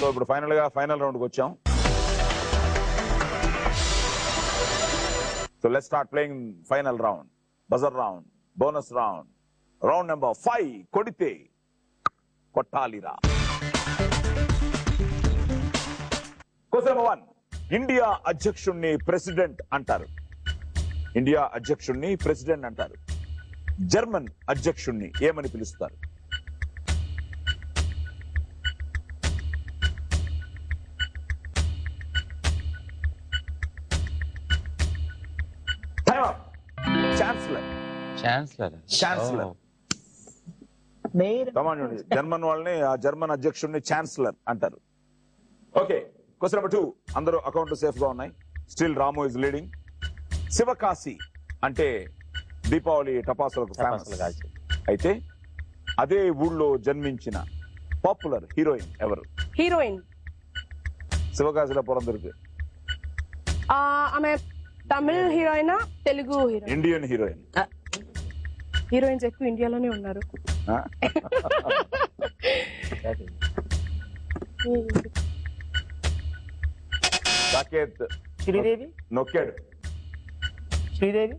So ఇప్పుడు final రౌండ్కి వచ్చాం. So let's start playing final round, buzzer round, bonus round, round number 5. కొడితే కొట్టాలిరా. Question number 1. ఇండియా అధ్యక్షుణ్ణి ప్రెసిడెంట్ అంటారు. ఇండియా అధ్యక్షుణ్ణి ప్రెసిడెంట్ అంటారు. జర్మన్ అధ్యక్షుణ్ణి ఏమని పిలుస్తారు? ఛాన్సలర్. జర్మన్ వాళ్ళని, ఆ జర్మన్ అధ్యక్షుడిని ఛాన్సలర్ అంటారు. Okay, question number 2. అందరూ అకౌంట్లు సేఫ్ గా ఉన్నాయి. Still Ramu is leading. Sivakasi అంటే దీపావళి టపాసులకు ఫేమస్. అయితే అదే ఊళ్ళో జన్మించిన పాపులర్ హీరోయిన్ ఎవరు? హీరోయిన్ శివకాశిలో పొలం దొరికి. ఆమె తమిళ హీరోయినా, Telugu heroine? Indian heroine. Heroines ఎక్కువ ఇండియాలోనే ఉన్నారు. సాకేత్ శ్రీదేవి నొక్కాడు. శ్రీదేవి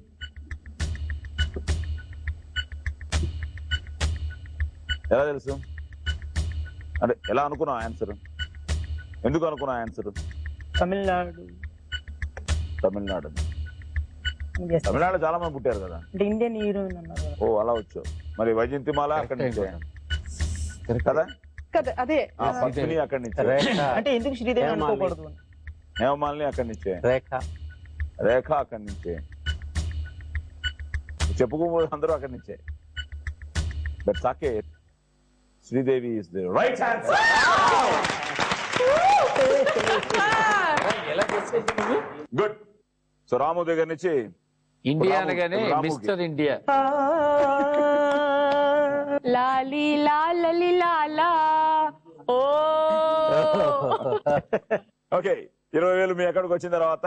ఎలా తెలుసు అంటే ఎలా అనుకున్నావు ఆన్సర్? ఎందుకు అనుకున్నావు ఆన్సర్? తమిళనాడు. తమిళనాడు చాలా మంది పుట్టారు కదా. అంటే ఇండియన్ హీరోయిన్ అన్నారు. ఓ అలా వచ్చు. మరి వైజయంతిమాల అక్కడి నుంచే కదా? అదే పద్మిని అక్కడి నుంచే. అంటే ఎందుకు శ్రీదేవి అనుకోకూడదు? హేమమాలిని అక్కడి నుంచే. రేఖ అక్కడి నుంచే. చెప్పుకోబోదు అందరూ అక్కడి నుంచే. But Saketh, Sridevi is the right answer. Good. So Ramu దగ్గర నుంచి ఇండియా అనగానే మిస్టర్ ఇండియా. లాలి లాలి లాలా. ఓ ఓకే, 20,000 మీ అక్కడికి వచ్చిన తర్వాత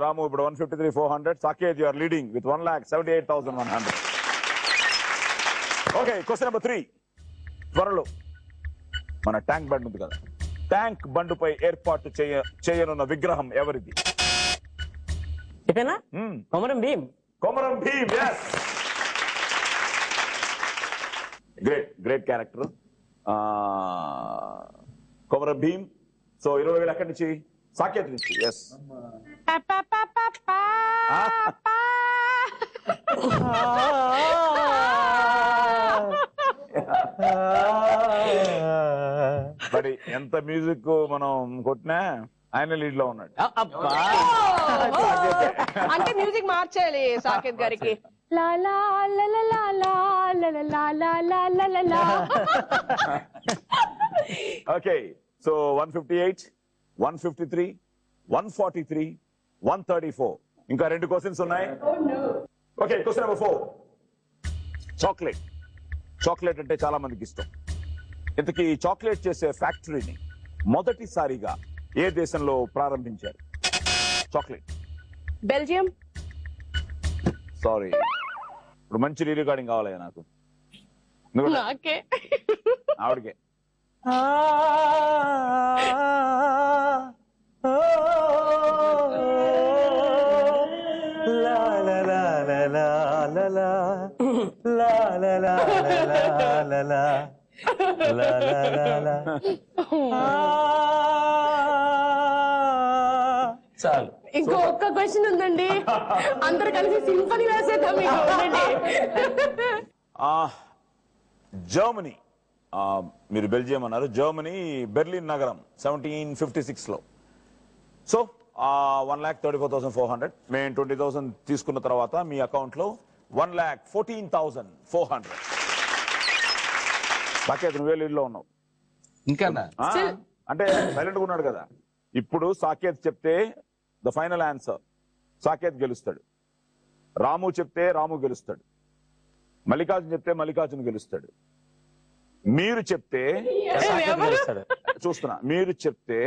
రాము ఇప్పుడు 153,400. Saketh you are leading with 1,78,100. Okay, question number 3. త్వరలో మన ట్యాంక్ బండ్ ఉంది కదా, ట్యాంక్ బండుపై ఏర్పాటు చేయనున్న విగ్రహం ఎవరిది? చెప్పేనా? Komaram Bheem. Komaram Bheem. yes, great character Komaram Bheem. So 20,000 ఎక్కడి నుంచి? సాకేత్ నుంచి. ఎస్. మరి ఎంత మ్యూజిక్ మనం కొట్టినా ఆయన లీడ్ లో ఉన్నాడు. అంటే మ్యూజిక్ మార్చేయాలి సాకేత్ గారికి. Okay, so 158, 153, 143, 134. ఇంకా 2 క్వశ్చన్స్ ఉన్నాయి. Okay, question number 4. చాక్లెట్ అంటే చాలా మందికి ఇష్టం. ఇంతకీ చాక్లెట్ చేసే ఫ్యాక్టరీని మొదటిసారిగా ఏ దేశంలో ప్రారంభించారు? చాక్లెట్. బెల్జియం. సారీ, ఇప్పుడు మంచి రీ రికార్డింగ్ కావాలి నాకు. నాకే ఆవిడకే. చాలు. ఇంకో ఒక్క క్వశ్చన్ ఉందండి, అందరు కలిసి సింఫనీ వేసేద్దాం. జర్మనీ, మీరు బెల్జియం అన్నారు. జర్మనీ బెర్లిన్ నగరం 1756 లో. సో 1,34,400. మేము 20,000 తీసుకున్న తర్వాత మీ అకౌంట్ లో 1,14,400. సాకేత్ నువ్వే లీడ్ లో ఉన్నావు ఇంకా. అంటే సైలెంట్ గా ఉన్నాడు కదా. ఇప్పుడు సాకేత్ చెప్తే ద ఫైనల్ ఆన్సర్, సాకేత్ గెలుస్తాడు. రాము చెప్తే రాము గెలుస్తాడు. మల్లికార్జున్ చెప్తే మల్లికార్జున్ గెలుస్తాడు. మీరు చెప్తే చూస్తున్నా, మీరు చెప్తే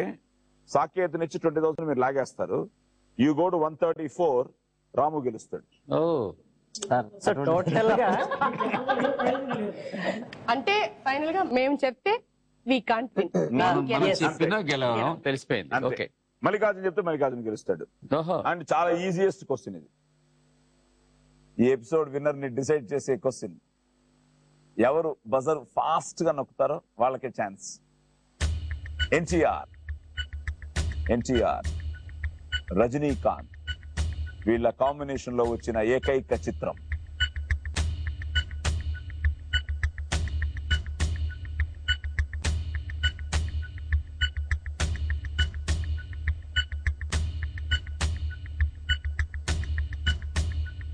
సాకేత్ నుంచి 20,000 మీరు లాగేస్తారు. యూ గో టు 134, రాము గెలుస్తాడు. టోటల్ గా అంటే ఫైనల్ గా మేము చెప్తే వి కాంట్ విన్. మనం చెప్పినా గెలవడం తెలిసిపోయింది. అంతే. ఓకే. మల్లికార్జున చెప్తే మల్లికార్జున గెలుస్తాడు. ఓహో. అండ్ చాలా ఈజియెస్ట్ క్వశ్చన్ ఇది. ఈ ఎపిసోడ్ విన్నర్ ని డిసైడ్ చేసే క్వశ్చన్. ఎవరు బజర్ ఫాస్ట్ గా నొక్కుతారో వాళ్ళకే ఛాన్స్. ఎన్టీఆర్, రజనీకాంత్ వీళ్ళ కాంబినేషన్ లో వచ్చిన ఏకైక చిత్రం.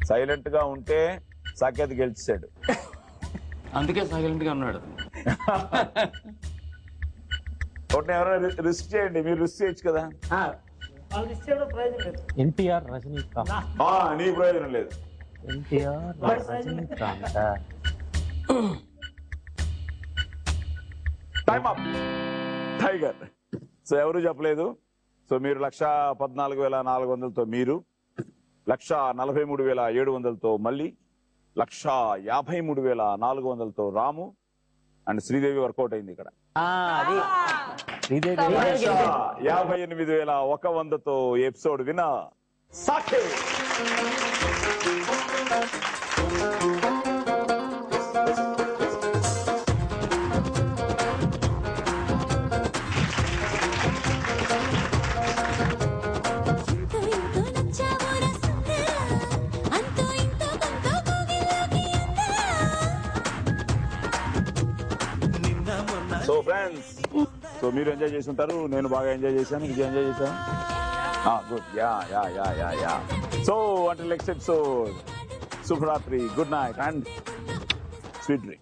సైలెంట్ గా ఉంటే సాకేత్ గెలిచాడు. అందుకే సైలెంట్ గా ఉన్నాడు. ఒకటి ఎవరైనా రిస్క్ చేయండి. మీరు రిస్క్ చేయొచ్చు కదా. ఎన్టీఆర్, రజనీకాంత్. నీ ప్రయోజనం లేదు. NTR, Rajinikanth. Time up. Tiger. So ఎవరు చెప్పలేదు. సో మీరు 1,14,400తో మీరు, 1,43,700తో మళ్ళీ, 1,53,400తో రాము అండ్ శ్రీదేవి వర్కౌట్ అయింది ఇక్కడ. అది శ్రీదేవి 1,58,100తో episode winner Saketh. So friends, so మీరు ఎంజాయ్ చేసి ఉంటారు. నేను బాగా ఎంజాయ్ చేశాను. ఇది ఎంజాయ్ చేశాను. Good. Yeah. So until next episode, శుభరాత్రి, good night and sweet dream.